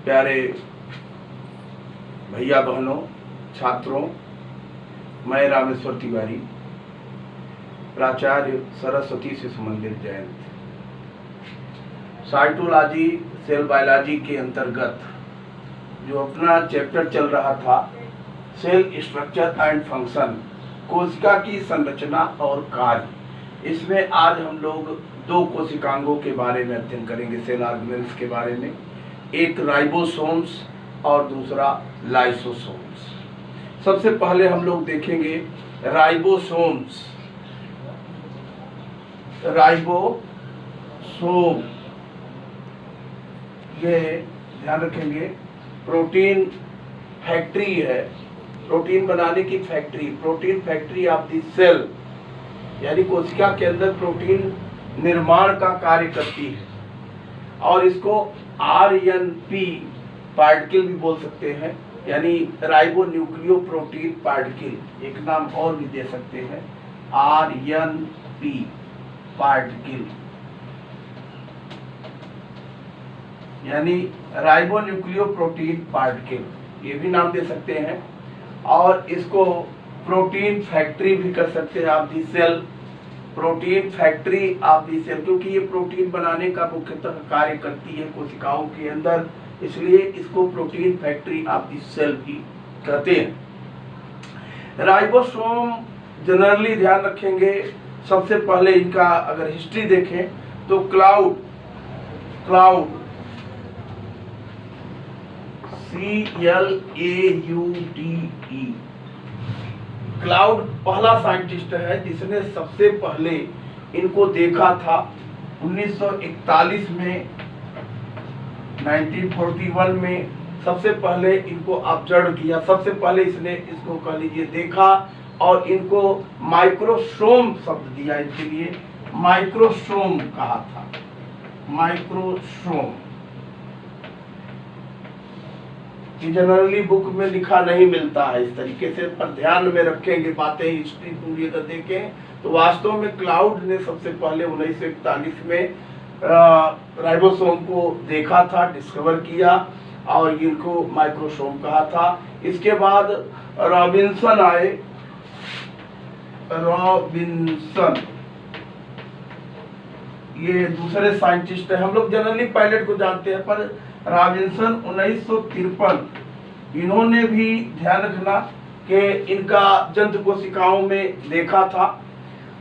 प्यारे भैया बहनों, छात्रों, मैं रामेश्वर तिवारी, प्राचार्य सरस्वती शिशु मंदिर जयंत। साइटोलॉजी सेल बायोलॉजी के अंतर्गत जो अपना चैप्टर चल रहा था, सेल स्ट्रक्चर एंड फंक्शन, कोशिका की संरचना और कार्य, इसमें आज हम लोग दो कोशिकांगों के बारे में अध्ययन करेंगे, सेल ऑर्गेनेल्स के बारे में। एक राइबोसोम्स और दूसरा लाइसोसोम्स। सबसे पहले हम लोग देखेंगे राइबोसोम्स। राइबोसोम, ये ध्यान रखेंगे, प्रोटीन फैक्ट्री है, प्रोटीन बनाने की factory, protein factory of the cell, यानी कोशिका के अंदर प्रोटीन निर्माण का कार्य करती है। और इसको RNP पार्टिकल भी बोल सकते हैं, यानी राइबो न्यूक्लियो प्रोटीन पार्टिकल, एक नाम और भी दे सकते हैं RNP पार्टिकल, यानी राइबो न्यूक्लियो प्रोटीन पार्टिकल, ये भी नाम दे सकते हैं। और इसको प्रोटीन फैक्ट्री भी कर सकते हैं of the cell, protein factory of the cell, क्योंकि ये प्रोटीन बनाने का मुख्यतः कार्य करती है कोशिकाओं के अंदर, इसलिए इसको protein factory of the cell भी कहते हैं। राइबोसोम जनरली ध्यान रखेंगे, सबसे पहले इनका अगर हिस्ट्री देखें तो क्लाउड CLAUDE, क्लाउड पहला साइंटिस्ट है जिसने सबसे पहले इनको देखा था 1941 में, 1941 में सबसे पहले इनको ऑब्जर्व किया, सबसे पहले इसने इसको कह लीजिए देखा, और इनको माइक्रोसोम शब्द दिया, इसके लिए माइक्रोसोम कहा था, माइक्रोसोम। जनरली बुक में लिखा नहीं मिलता है इस तरीके से, पर ध्यान में रखेंगे बातें, हिस्ट्री पूरी अगर देखें तो वास्तव में क्लाउड ने सबसे पहले 1941 में राइबोसोम को देखा था, डिस्कवर किया, और इनको माइक्रोसोम कहा था। इसके बाद रॉबिन्सन आए, रॉबिन्सन ये दूसरे साइंटिस्ट है, हम लोग जनरली पायलट को जानते हैं, पर रॉबिन्सन 1953, इन्होंने भी ध्यान रखना कि इनका जंतु कोशिकाओं में देखा था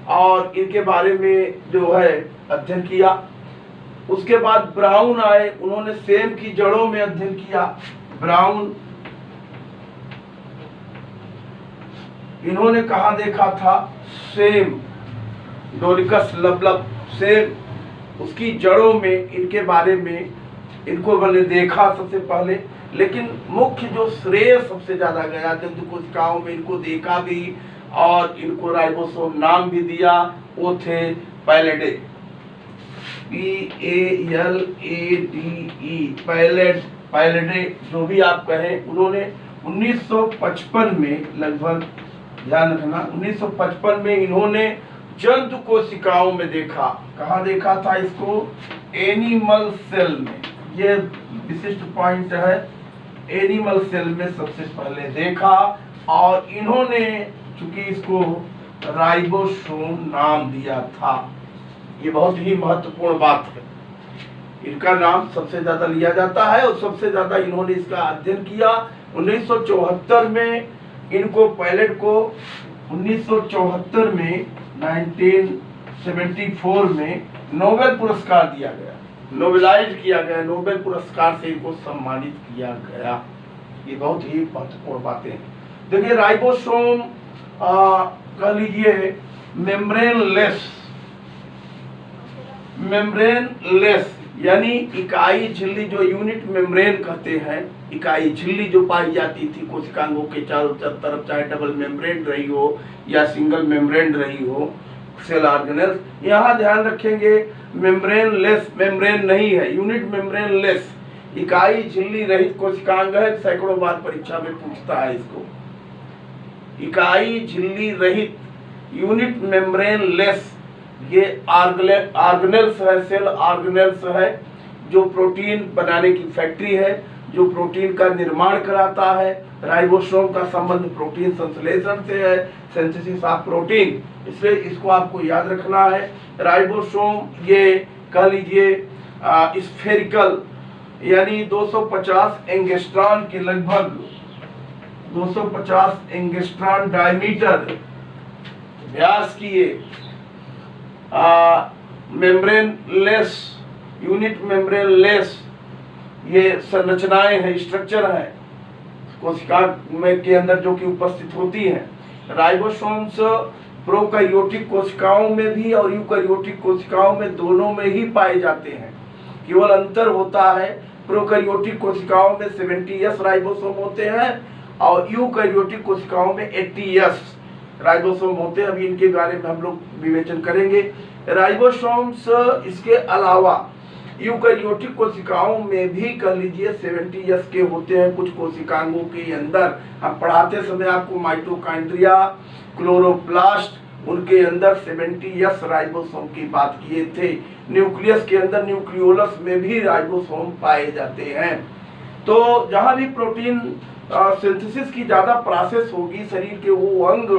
और इनके बारे में जो है अध्ययन किया। उसके बाद ब्राउन आए, उन्होंने सेम की जड़ों में अध्ययन किया, ब्राउन, इन्होंने कहाँ देखा था, सेम, डोलिकस लबलब, सेम, उसकी जड़ों में इनके बारे में इनको मैंने देखा सबसे पहले। लेकिन मुख्य जो श्रेय सबसे ज्यादा गया, जंतु कोशिकाओं में इनको देखा भी और इनको राइबोसोम नाम भी दिया, वो थे पैलेडे, PALADE, पैलेडे जो भी आप कहें। उन्होंने 1955 में लगभग, ध्यान रखना, 1955 में इन्होंने जंतु कोशिकाओं में देखा, कहाँ देखा था इसको, एनिमल सेल में, ये विशिष्ट पॉइंट है, एनिमल सेल में सबसे पहले देखा, और इन्होंने चूंकि इसको राइबोसोम नाम दिया था। ये बहुत ही महत्वपूर्ण बात है, इनका नाम सबसे ज्यादा लिया जाता है और सबसे ज्यादा इन्होंने इसका अध्ययन किया। 1974 में इनको, पायलट को 1974 में, 1974 में नोबेल पुरस्कार दिया गया, नोबेलाइज किया गया, नोबेल पुरस्कार से इनको सम्मानित किया गया। ये बहुत ही महत्वपूर्ण बातें हैं। देखिए राइबोसोम कह लीजिए मेम्ब्रेनलेस, यानी इकाई झिल्ली, जो यूनिट मेम्ब्रेन कहते हैं, इकाई झिल्ली जो पाई जाती थी कोशिकांगों के चारों तरफ, चाहे डबल मेम्ब्रेन रही हो या सिंगल मेम्ब्रेन रही हो, सेल ऑर्गेनेल्स, यहाँ ध्यान रखेंगे मेम्ब्रेनलेस, मेम्ब्रेन नहीं है, यूनिट मेम्ब्रेनलेस, इकाई झिल्ली रहित कोशिकांग है। सैकड़ों बार परीक्षा में पूछता है इसको, इकाई झिल्ली रहित, यूनिट मेम्ब्रेनलेस, ये ऑर्गेनेल्स है, सेल ऑर्गेनेल्स है, जो प्रोटीन बनाने की फैक्ट्री है, जो प्रोटीन का निर्माण कराता है। राइबोसोम का संबंध प्रोटीन संश्लेषण से है, सिंथेसिस ऑफ प्रोटीन, इसलिए इसको आपको याद रखना है। राइबोसोम ये कह लीजिए स्फेरिकल यानी 250 एंगस्ट्रॉन के लगभग 250 एंगस्ट्रॉन डायमीटर व्यास की ये मेम्ब्रेनलेस यूनिट मेम्ब्रेनलेस ये संरचनाएं हैं, स्ट्रक्चर है कोशिका में के अंदर जो कि उपस्थित होती हैं। राइबोसोम्स प्रोकैरियोटिक कोशिकाओं में भी और यूकैरियोटिक कोशिकाओं में दोनों में ही पाए जाते हैं। केवल अंतर होता है प्रोकैरियोटिक कोशिकाओं में 70S राइबोसोम होते हैं और यूकैरियोटिक कोशिकाओं में 80S राइबोसोम होते हैं। अभी इनके बारे में हम लोग विवेचन करेंगे। राइबोसोम्स इसके अलावा यूकैरियोटिक कोशिकाओं में भी कह लीजिए 70S के होते हैं। कुछ कोशिकांगों के अंदर हम पढ़ाते समय आपको माइटोकॉन्ड्रिया, क्लोरोप्लास्ट, उनके अंदर 70S राइबोसोम की बात किए थे। न्यूक्लियस के अंदर न्यूक्लियोलस में भी राइबोसोम पाए जाते हैं। तो जहां भी प्रोटीन सिंथेसिस की ज्यादा प्रोसेस होगी शरीर के वो अंग,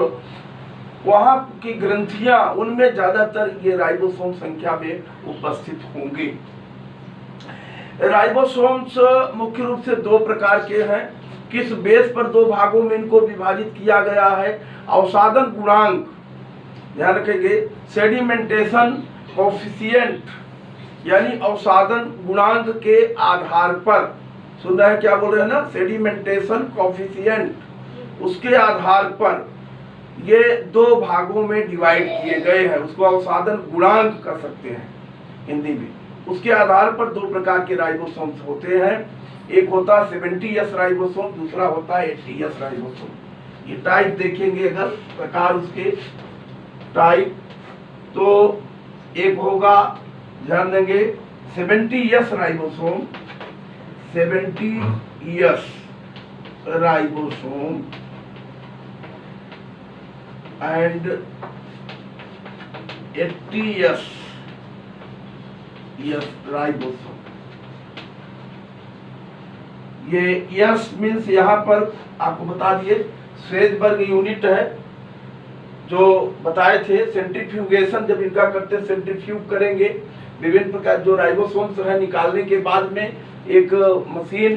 वहां की ग्रंथियां, उनमें ज्यादातर ये राइबोसोम संख्या में उपस्थित होंगे। राइबोसोम्स मुख्य रूप से दो प्रकार के हैं। किस बेस पर दो भागों में इनको विभाजित किया गया है? अवसादन गुणांक, ध्यान रखेंगे, सेडिमेंटेशन कोफिशिएंट यानी अवसादन गुणांक के आधार पर, सुन रहे हैं क्या बोल रहे हैं ना, सेडिमेंटेशन कोफिशिएंट, उसके आधार पर ये दो भागों में डिवाइड किए गए हैं। उसको अवसादन गुणांक कर सकते हैं हिंदी में। उसके आधार पर दो प्रकार के राइबोसोम्स होते हैं। एक होता है 70S राइबोसोम, दूसरा होता है 80S राइबोसोम। ये टाइप देखेंगे अगर प्रकार उसके टाइप, तो एक होगा, ध्यान देंगे, 70S ribosome, 70S ribosome and 80S ribosome. ये यस मीन्स यहाँ पर आपको बता दिए श्वेतबर्ग यूनिट है जो बताए थे। सेंट्रीफ्यूगेशन जब इनका करते हैं, सेंट्रीफ्यूग करेंगे, विभिन्न प्रकार जो राइबोसोम्स है निकालने के बाद में एक मशीन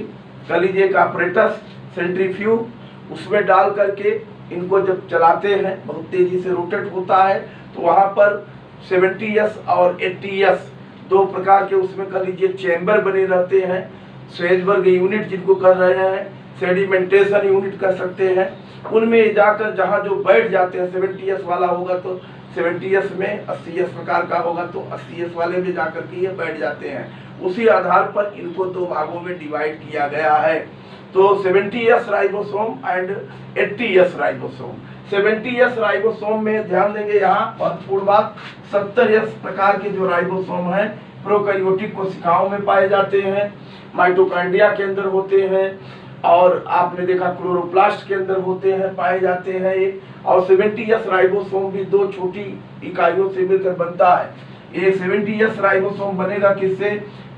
कह लीजिए, एक ऑपरेटस सेंट्रीफ्यूग, उसमें डाल करके इनको जब चलाते हैं बहुत तेजी से रोटेट होता है, तो वहां पर 70S और 80S दो प्रकार के उसमें कह लीजिए चैम्बर बने रहते हैं। श्वेतबर्ग यूनिट जिनको कर रहे हैं, सेडिमेंटेशन यूनिट कर सकते हैं, उनमें जाकर जहां जो बैठ जाते हैं, 70S वाला होगा तो 70S में, 80S प्रकार का होगा तो 80S वाले में जाकर के ये बैठ जाते हैं। उसी आधार पर इनको दो भागों में डिवाइड किया गया है। तो 70S ribosome and 80S ribosome. 70S ribosome में ध्यान देंगे यहाँ महत्वपूर्ण बात, 70S प्रकार के जो राइबोसोम हैं प्रोकैरियोटिक कोशिकाओं में पाए जाते हैं, माइटोकॉन्ड्रिया के अंदर होते हैं, और आपने देखा क्लोरोप्लास्ट के अंदर होते हैं, पाए जाते हैं ये। और 70S राइबोसोम भी दो छोटी इकाइयों से मिलकर बनता है। ये 70S राइबोसोम बनेगा किससे?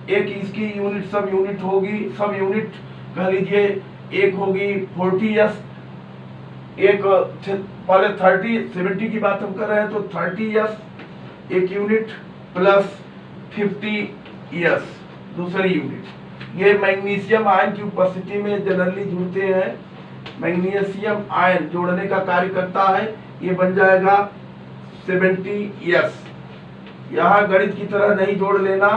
एक इसकी यूनिट सब यूनिट होगी, सब यूनिट कह लीजिए, एक होगी 40S, एक पहले 70 की बात हम कर रहे हैं तो 30S एक यूनिट प्लस 50S दूसरी यूनिट। ये मैग्नीशियम आयन की उपस्थिति में जनरली जुड़ते हैं। मैग्नीशियम आयन जोड़ने का कार्य करता है, ये बन जाएगा 70S। यहाँ गणित की तरह नहीं जोड़ लेना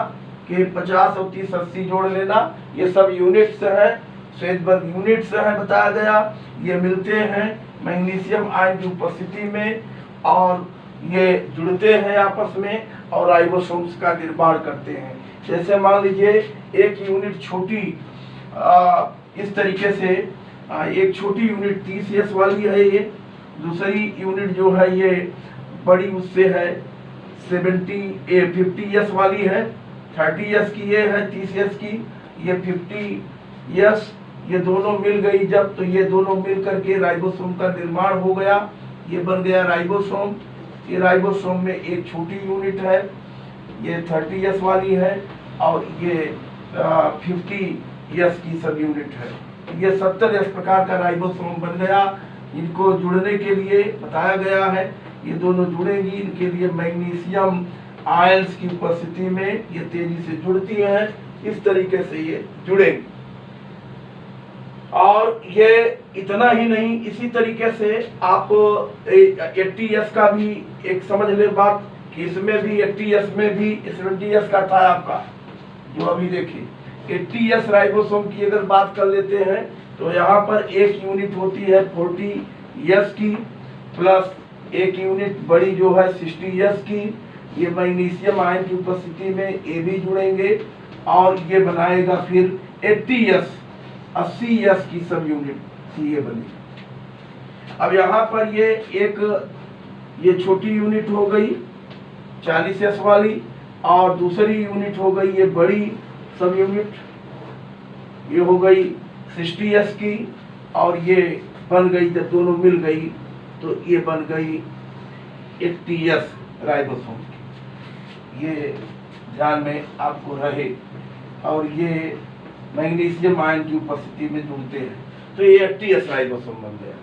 कि 50 और 30 80 जोड़ लेना, ये सब यूनिट्स है, श्वेतबर्ग यूनिट्स है बताया गया। ये मिलते हैं मैग्नीशियम आयन की उपस्थिति में और ये जुड़ते हैं आपस में और राइबोसोम्स का निर्माण करते हैं। जैसे मान लीजिए एक यूनिट छोटी इस तरीके से, एक छोटी यूनिट 30S वाली है, ये दूसरी यूनिट जो है ये बड़ी उससे है 50S वाली है, 30S की ये है, 30S की ये 50S, ये दोनों मिल गई जब, तो ये दोनों मिल करके राइबोसोम का निर्माण हो गया, ये बन गया राइबोसोम। ये राइबोसोम में एक छोटी यूनिट है, ये 30S वाली है और ये यस की सब यूनिट है। ये 70 इस प्रकार का राइबोसोम बन गया। इनको जुड़ने के लिए बताया गया है, ये दोनों जुड़ेंगी, इनके लिए मैग्नीशियम आयंस की उपस्थिति में ये तेजी से जुड़ती हैं, इस तरीके से ये जुड़ेंगी। और ये इतना ही नहीं, इसी तरीके से आप 80s का भी एक समझ ले बात कि इसमें भी 80s में भी 70s का था आपका, जो अभी देखिए 80s राइबोसोम की अगर बात कर लेते हैं तो यहाँ पर एक यूनिट होती है 40s की, प्लस एक यूनिट बड़ी जो है 60s की। ये मैग्नीशियम आयन की उपस्थिति में ये भी जुड़ेंगे और ये बनाएगा फिर 80s की सब यूनिट ये बनेगी। अब यहाँ पर ये छोटी यूनिट हो गई 40s वाली, और दूसरी यूनिट हो गई ये बड़ी सब यूनिट, ये हो गई 60s की, और ये बन गई, जब दोनों मिल गई तो ये बन गई 80s राइबोसोम की। ये ध्यान में आपको रहे। और ये मैग्नीशियम आयन की उपस्थिति में जुड़ते हैं, तो ये 80s राइबोसोम बन गया।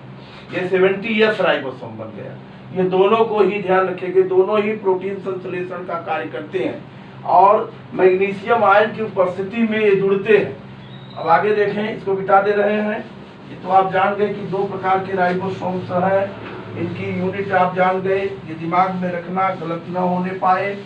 ये 70s राइबोसोम बन गया। ये दोनों को ही ध्यान रखेंगे, दोनों ही प्रोटीन संश्लेषण का कार्य करते हैं और मैग्नीशियम आयन की उपस्थिति में ये जुड़ते हैं। अब आगे देखें, इसको बिता दे रहे हैं। ये तो आप जान गए कि 2 प्रकार के राइबोसोम्स हैं, इनकी यूनिट आप जान गए, ये दिमाग में रखना, गलत न होने पाए।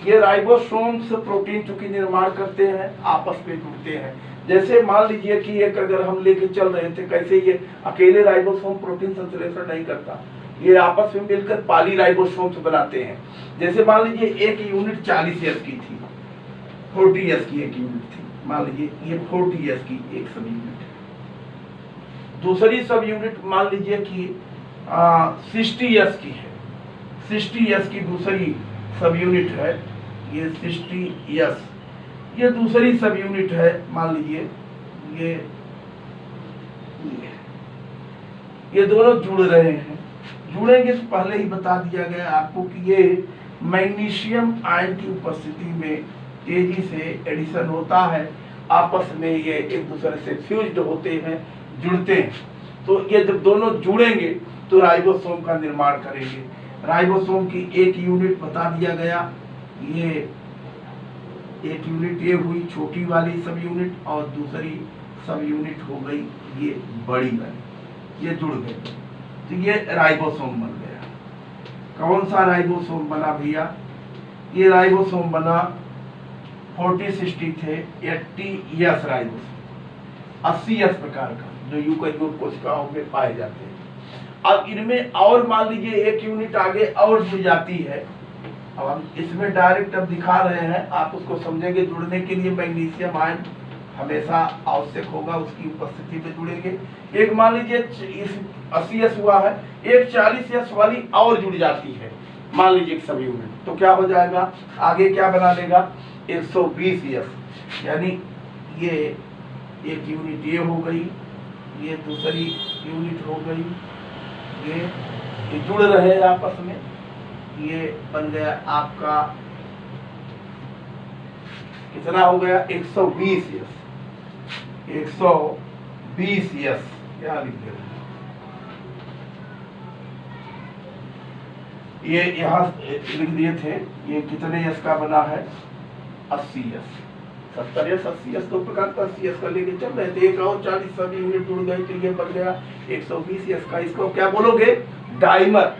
ये राइबोसोम्स प्रोटीन चूंकि निर्माण करते हैं, आपस में जुड़ते हैं। जैसे मान लीजिए कि एक अगर हम लेके चल रहे थे, कैसे ये अकेले राइबोसोम प्रोटीन संश्लेषण नहीं करता, ये आपस में मिलकर पॉली राइबोसोम्स बनाते हैं। जैसे मान लीजिए एक यूनिट 40s की थी, 40s की एक यूनिट थी, मान लीजिए ये 40s की एक सब यूनिट है। दूसरी सब यूनिट मान लीजिए कि 60s की है, 60s की दूसरी सब यूनिट है, ये 60s, ये दूसरी सब यूनिट है, मान लीजिए ये दोनों जुड़ रहे हैं। जुड़ेंगे तो पहले ही बता दिया गया आपको कि ये मैग्नीशियम आयन की उपस्थिति में तेजी से एडिशन होता है, आपस में ये एक दूसरे से फ्यूज्ड होते हैं, जुड़ते हैं। तो ये जब दोनों जुड़ेंगे तो राइबोसोम का निर्माण करेंगे। राइबोसोम की एक यूनिट बता दिया गया, ये एक यूनिट ये हुई छोटी वाली सब यूनिट, और दूसरी सब यूनिट हो गई ये बड़ी वाली, ये जुड़ गए तो ये राइबोसोम बन गया। कौन सा राइबोसोम बना भैया? ये राइबोसोम बना 40-60 थे 80s राइबोसोम, 80s प्रकार का, जो यूकेरियोट कोशिकाओं में पाए जाते हैं। अब इनमें और मान लीजिए एक यूनिट आगे और जुड़ जाती है। अब हम इसमें डायरेक्ट अब दिखा रहे हैं, आप उसको समझेंगे। जुड़ने के लिए मैग्नीशियम आयन हमेशा आवश्यक होगा, उसकी उपस्थिति में जुड़ेंगे। एक मान लीजिए इस 80s हुआ है, एक 40s वाली और जुड़ जाती है, मान लीजिए सब यूनिट, तो क्या हो जाएगा? आगे क्या बना लेगा? 120s, यानी ये एक यूनिट ये हो गई, ये दूसरी यूनिट हो गई, ये जुड़ रहे हैं आपस में, ये बन गया आपका कितना हो गया? 120s, 120s क्या लिख दे रहे हैं? ये यहाँ लिख दिए थे, ये कितने s का बना है? 80s, 70s 80s, 2 प्रकार का 80s का लेके चल रहे थे। एक और 40 सभी यूनिट जुड़ गई तो ये बन गया 120s का। इसको क्या बोलोगे? डाइमर,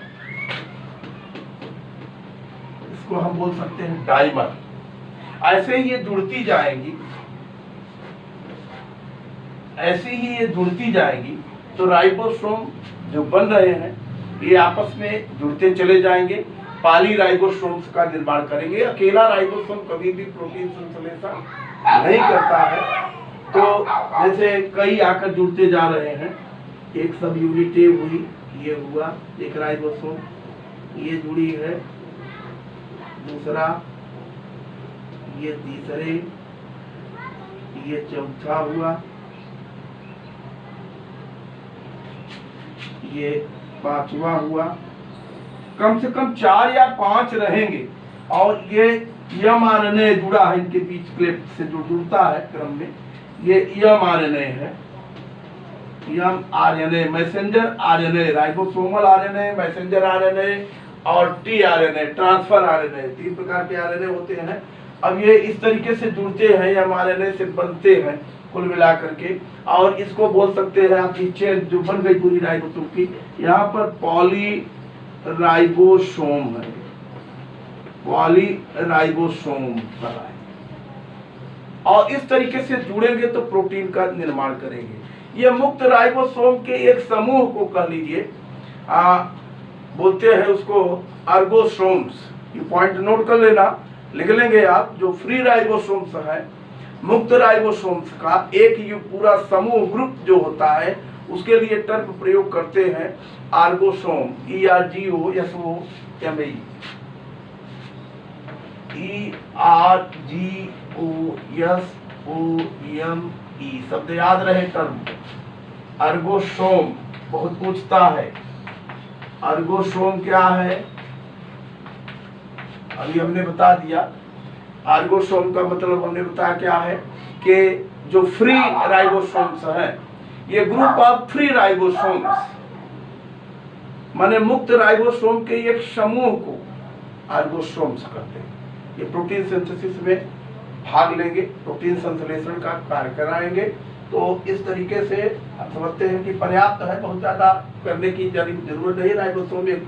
इसको हम बोल सकते हैं डाइमर। ऐसे ही ये जुड़ती जाएंगी, ऐसे ही ये जुड़ती जाएंगी, तो राइबोसोम जो बन रहे हैं ये आपस में जुड़ते चले जाएंगे, पॉली राइबोसोम्स का निर्माण करेंगे। अकेला राइबोसोम कभी भी प्रोटीन संश्लेषण नहीं करता है। तो जैसे कई आकर जुड़ते जा रहे हैं, एक सब यूनिट ये हुई, ये हुआ एक राइबोसोम, ये जुड़ी है, दूसरा, ये तीसरे, ये चौथा हुआ, ये 5वां हुआ। कम से कम 4 या 5 रहेंगे। और ये यम RNA जुड़ा है इनके बीच, क्लेफ्ट से जो जुड़ता है क्रम में, ये mRNA है, mRNA messenger RNA, ribosomal RNA, messenger RNA और tRNA ट्रांसफर RNA, 3 प्रकार के RNA होते हैं। अब ये इस तरीके से जुड़ते हैं, mRNA से बनते हैं कुल मिलाकर के, और इसको बोल सकते हैं आपकी चेन जो बन गई पूरी राइबोसोम की, यहाँ पर पॉली राइबोसोम है, पॉली राइबोसोम है। और इस तरीके से जुड़ेंगे तो प्रोटीन का निर्माण करेंगे। ये मुक्त राइबोसोम के एक समूह को कह लीजिए, बोलते हैं उसको अर्गोसोम्स। ये पॉइंट नोट कर लेना, लिख लेंगे आप। जो फ्री राइबोसोम्स है, मुक्त राइबोसोम्स का एक ये पूरा समूह ग्रुप जो होता है, उसके लिए टर्म प्रयोग करते हैं आर्गोसोम, ERGOSOME, ERGOSOME, शब्द याद रहे टर्म। अर्गोसोम बहुत पूछता है, अर्गोसोम क्या है, अभी हमने बता दिया। आर्गोसोम का मतलब हमने बताया क्या है कि जो फ्री राइबोसोम्स है, ये ग्रुप ऑफ फ्री राइबोसोम्स, माने मुक्त राइबोसोम के एक समूह को आर्गोसोम्स कहते हैं। ये प्रोटीन सिंथेसिस में भाग लेंगे, प्रोटीन संश्लेषण का कार्य कराएंगे। तो इस तरीके से हम समझते हैं कि पर्याप्त है, बहुत ज्यादा करने की जरूरत नहीं। राइबोसोम एक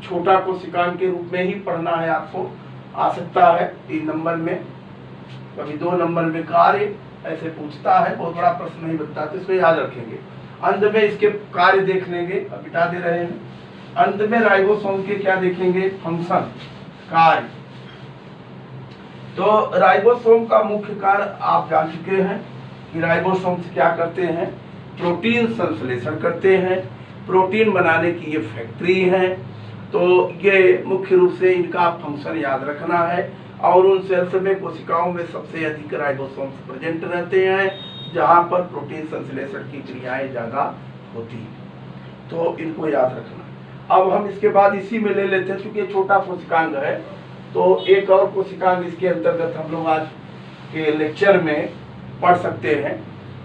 छोटा कोशिकांग के रूप में ही पढ़ना है आपको, आ सकता है 3 नंबर में, कभी 2 नंबर में कार्य ऐसे पूछता है, बहुत बड़ा प्रश्न नहीं बनता, तो इसको याद रखेंगे। अंत में इसके कार्य देख लेंगे, अब बिता दे रहे हैं। अंत में राइबोसोम के क्या देखेंगे, फंक्शन, कार्य। तो राइबोसोम का मुख्य कार्य आप जान चुके हैं कि राइबोसोम क्या करते हैं, प्रोटीन संश्लेषण करते हैं, प्रोटीन बनाने की ये फैक्ट्री है। तो ये मुख्य रूप से इनका फंक्शन याद रखना है। और उन सेल्स में, कोशिकाओं में सबसे अधिक राइबोसोम्स प्रेजेंट रहते हैं, जहां पर प्रोटीन संश्लेषण की क्रियाएं ज्यादा होती हैं। तो इनको याद रखना। अब हम इसके बाद इसी में ले लेते हैं, क्योंकि ये छोटा कोशिकांग है, तो एक और कोशिकांग इसके अंतर्गत हम लोग आज के लेक्चर में पढ़ सकते हैं।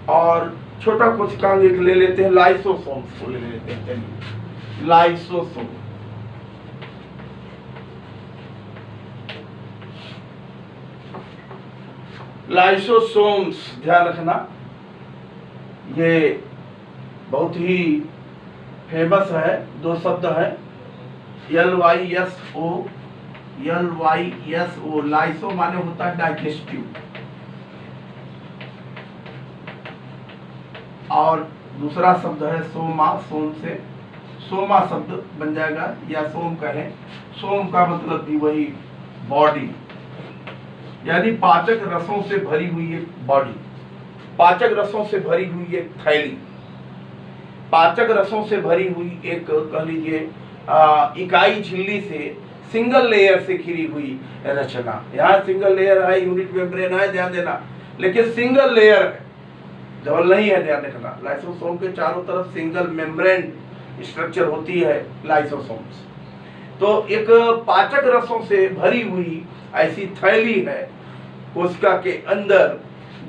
और छोटा कोशिकांग एक ले लेते हैं, लाइसोसोम्स को ले लेते हैं। चलिए, लाइसोसोम, लाइसोसोम्स ध्यान रखना, ये बहुत ही फेमस है। 2 शब्द है, LYSO, LYSO। लाइसो माने होता है डाइजेस्टिव, और दूसरा शब्द है सोमा, सोम से सोमा शब्द बन जाएगा, या सोम कहें। सोम का मतलब भी वही बॉडी, यानी पाचक रसों से भरी हुई एक बॉडी, पाचक रसों से भरी हुई एक थैली, पाचक रसों से भरी हुई एक कह लीजिए इकाई झिल्ली से सिंगल लेयर से घिरी हुई रचना। यहाँ सिंगल लेयर है, यूनिट मेम्ब्रेन है, ध्यान देना, लेकिन सिंगल लेयर है, डबल नहीं है, ध्यान रखना। लाइसोसोम के चारों तरफ सिंगल मेम्ब्रेन स्ट्रक्चर होती है लाइसोसोम्स। तो एक पाचक रसों से भरी हुई ऐसी थैली है कोशिका के अंदर,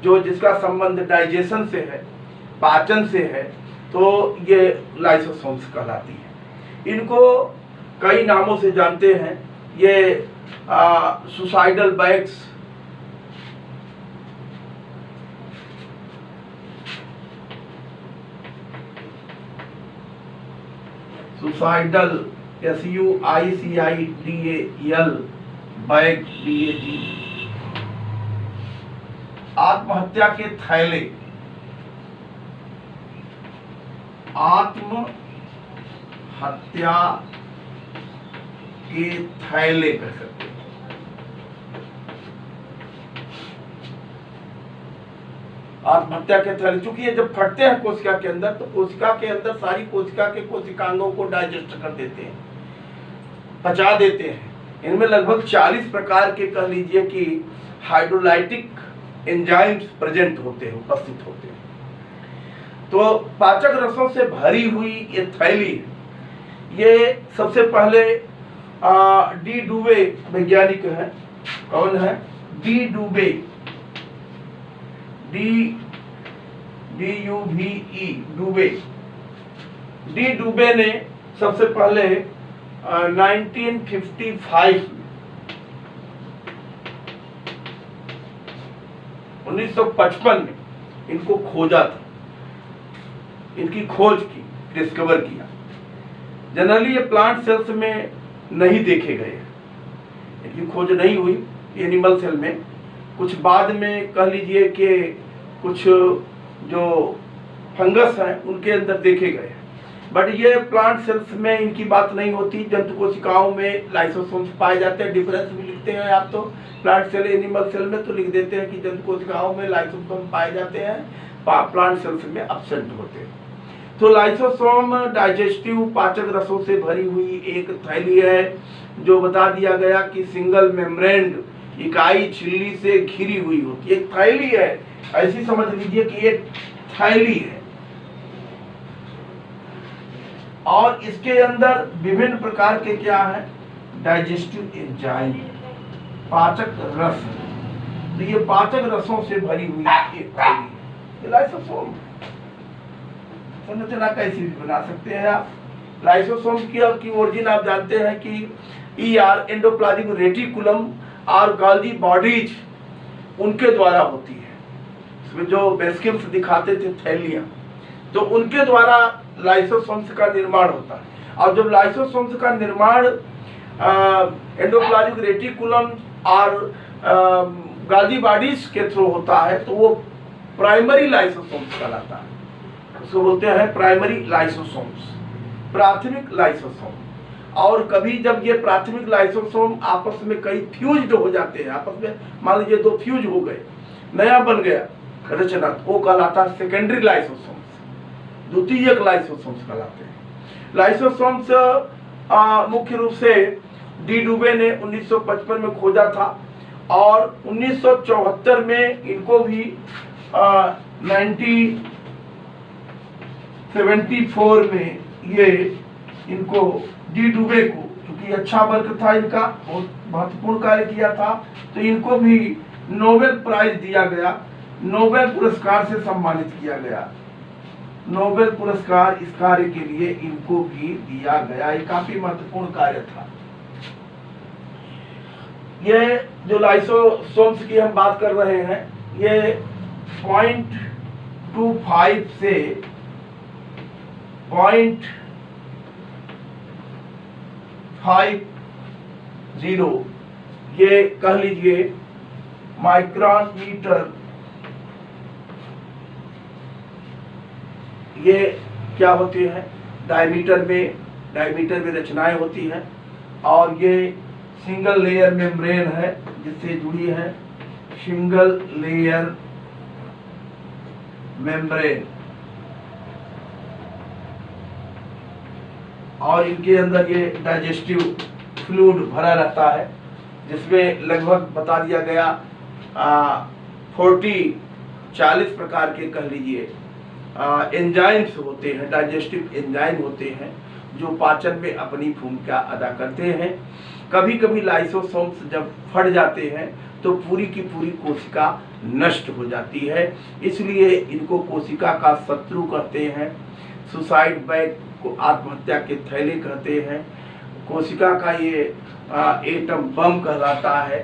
जो जिसका संबंध डाइजेशन से है, पाचन से है। तो ये लाइसोसोम्स कहलाती है। इनको कई नामों से जानते हैं। ये suicidal bags, suicidal SUICIDAL bag, BAG, आत्महत्या के थैले, आत्महत्या के थैले कह सकते हैं। आत्महत्या के थैले, चूंकि ये जब फटते हैं कोशिका के अंदर, तो कोशिका के अंदर सारी कोशिका के कोशिकांगों को डाइजेस्ट कर देते हैं, पचा देते हैं। इनमें लगभग 40 प्रकार के कह लीजिए कि हाइड्रोलाइटिक एंजाइम्स प्रेजेंट होते हैं, उपस्थित होते हैं। तो पाचक रसों से भरी हुई ये थैली, ये सबसे पहले डी डुवे वैज्ञानिक है। कौन है? डी डुवे, DUVE, डुबे। डी डुबे ने सबसे पहले 1955 1955 में इनको खोजा था, इनकी खोज की, डिस्कवर किया। जनरली ये प्लांट सेल्स में नहीं देखे गए, इनकी खोज नहीं हुई एनिमल सेल में। कुछ बाद में कह लीजिए कि कुछ जो फंगस हैं उनके अंदर देखे गए, बट ये प्लांट सेल्स में इनकी बात नहीं होती। जंतु कोशिकाओं में लाइसोसोम्स पाए जाते हैं। डिफरेंस भी लिखते हैं आप तो प्लांट सेल एनिमल सेल में तो लिख देते हैं कि जंतु कोशिकाओं में लाइसोसोम पाए जाते हैं, प्लांट सेल्स में एब्सेंट होते हैं। तो लाइसोसोम डाइजेस्टिव पाचक रसों से भरी हुई एक थैली है, जो बता दिया गया कि सिंगल मेम्ब्रेन इकाई झिल्ली से घिरी हुई होती है। एक थैली है, ऐसी समझ लीजिए कि एक थैली है, और इसके अंदर विभिन्न प्रकार के क्या है, डाइजेस्टिव एंजाइम, पाचक रस। तो ये पाचक रसों से भरी हुई एक थैली है लाइसोसोम। संरचना कैसी भी बना सकते हैं आप। लाइसोसोम की ओरिजिन आप जानते हैं कि ER एंडोप्लाज्मिक रेटिकुलम और गोल्गी बॉडीज उनके द्वारा होती है। इसमें जो वेस्किल्स दिखाते थे थैलियां, तो उनके द्वारा लाइसोसोम्स का निर्माण होता है। और जब लाइसोसोम्स का निर्माण एंडोप्लाज्मिक रेटिकुलम और गोल्गी बॉडीज के थ्रू होता है, तो वो प्राइमरी लाइसोसोम्स कहलाता है। उसको बोलते हैं प्राइमरी लाइसोसोम्स, प्राथमिक लाइसोसोम। और कभी जब ये प्राथमिक लाइसोसोम आपस में कई फ्यूज्ड हो जाते हैं, आपस में मान लीजिए दो फ्यूज हो गए, नया बन गया रचना, वो कहलाता है सेकेंडरी लाइसोसोम्स, द्वितीयक लाइसोसोम्स कहलाते हैं। लाइसोसोम्स मुख्य रूप से डी डुबे ने 1955 में खोजा था, और 1974 में इनको भी 1974 में ये इनको डी डुबे को, क्योंकि अच्छा वर्क था इनका, बहुत महत्वपूर्ण कार्य किया था, तो इनको भी नोबेल प्राइज दिया गया, नोबेल पुरस्कार से सम्मानित किया गया। नोबेल पुरस्कार इस कार्य के लिए इनको भी दिया गया। ये काफी महत्वपूर्ण कार्य था। ये जो लाइसोसोम्स की हम बात कर रहे हैं, ये 0.25 से 0.50 ये कह लीजिए माइक्रोन मीटर, ये क्या होती है, डायमीटर में रचनाएं होती हैं। और ये सिंगल लेयर मेम्ब्रेन है जिससे जुड़ी है, सिंगल लेयर मेम्ब्रेन। और इनके अंदर ये डाइजेस्टिव फ्लूइड भरा रहता है, जिसमें लगभग बता दिया गया 40 प्रकार के कह लीजिए एंजाइम्स होते हैं, डाइजेस्टिव एंजाइम होते हैं, जो पाचन में अपनी भूमिका अदा करते हैं। कभी कभी लाइसोसोम्स जब फट जाते हैं तो पूरी की पूरी कोशिका नष्ट हो जाती है, इसलिए इनको कोशिका का शत्रु कहते हैं। सुसाइड बैग को आत्महत्या के थैले कहते हैं। कोशिका का ये एटम बम कहलाता है,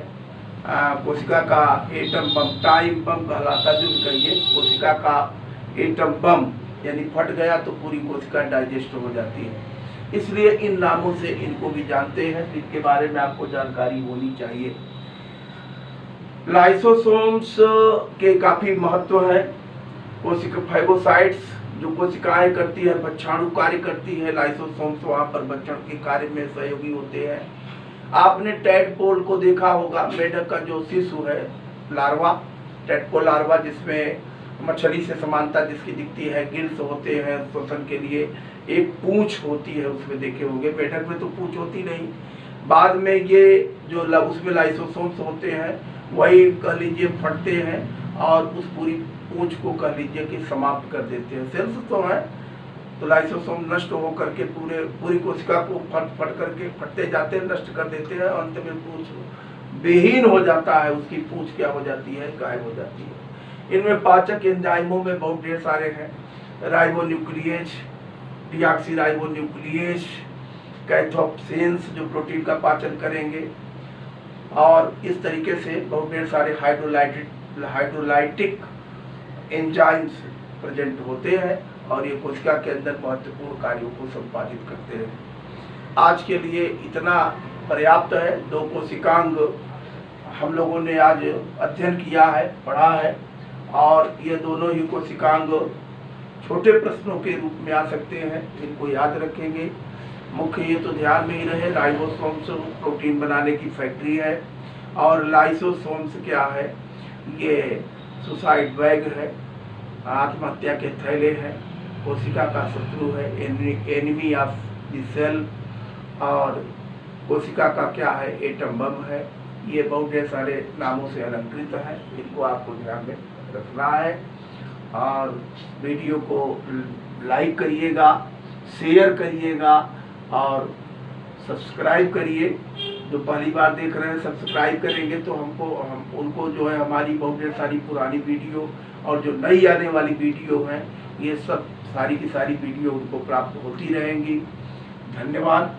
कोशिका का एटम बम, टाइम बम कहलाता है, जो भी कहिए, कोशिका का एटम बम, यानी फट गया तो पूरी कोशिका डाइजेस्ट हो जाती है। इसलिए इन नामों से इनको भी जानते हैं, इनके बारे में आपको जानकारी होनी चाहिए। लाइसोसोम्स के काफी महत्व है। कोशिका फाइगोसाइट्स जो कोशिकाएं करती है, बच्चाणु कार्य करती है, लाइसोसोम्स वहां पर बच्चन के कार्य में सहयोगी होते हैं। आपने टैडपोल को देखा होगा, मेढक का जो शिशु है, लार्वा, टैडपोल लार्वा, जिसमें मछली से समानता जिसकी दिखती है, गिल्स होते हैं श्वसन के लिए, एक पूंछ होती है उसमें, देखे होंगे। मेढक में तो पूंछ होती नहीं, बाद में ये जो उसमें लाइसोसोम्स होते हैं वही कह लीजिए फटते हैं और उस पूरी पूंछ को कह लीजिए कि समाप्त कर देते हैं। सेल्स तो है, तो लाइसोसोम नष्ट होकर के पूरी कोशिका को फट करके फटते जाते हैं, नष्ट कर देते हैं, अंत में पूंछ विहीन हो जाता है, उसकी पूंछ क्या हो जाती है, गायब हो जाती है। इनमें पाचक एंजाइमों में बहुत ढेर सारे हैं, राइबोन्यूक्लियेज, डीऑक्सीराइबोन्यूक्लियेज, कैथोप्सिन्स जो प्रोटीन का पाचन करेंगे, और इस तरीके से बहुत ढेर सारे हाइड्रोलाइटिक एंजाइम्स प्रेजेंट होते हैं और ये कोशिका के अंदर महत्वपूर्ण कार्यों को संपादित करते हैं। आज के लिए इतना पर्याप्त है। 2 कोशिकांग हम लोगों ने आज अध्ययन किया है, पढ़ा है, और ये दोनों ही कोशिकांग छोटे प्रश्नों के रूप में आ सकते हैं, इनको याद रखेंगे। मुख्य ये तो ध्यान में ही रहे, राइबोसोम्स प्रोटीन बनाने की फैक्ट्री है और लाइसोसोम्स क्या है, ये सुसाइड बैग है, आत्महत्या के थैले हैं, कोशिका का शत्रु है, एनिमी ऑफ द सेल, और कोशिका का क्या है, एटम बम है। ये बहुत ढेर सारे नामों से अलंकृत है, इनको आपको ध्यान में रखना है। और वीडियो को लाइक करिएगा, शेयर करिएगा और सब्सक्राइब करिए। जो पहली बार देख रहे हैं सब्सक्राइब करेंगे तो हम उनको जो है हमारी बहुत ढेर सारी पुरानी वीडियो और जो नई आने वाली वीडियो हैं, ये सब सारी की सारी वीडियो उनको प्राप्त होती रहेंगी। धन्यवाद।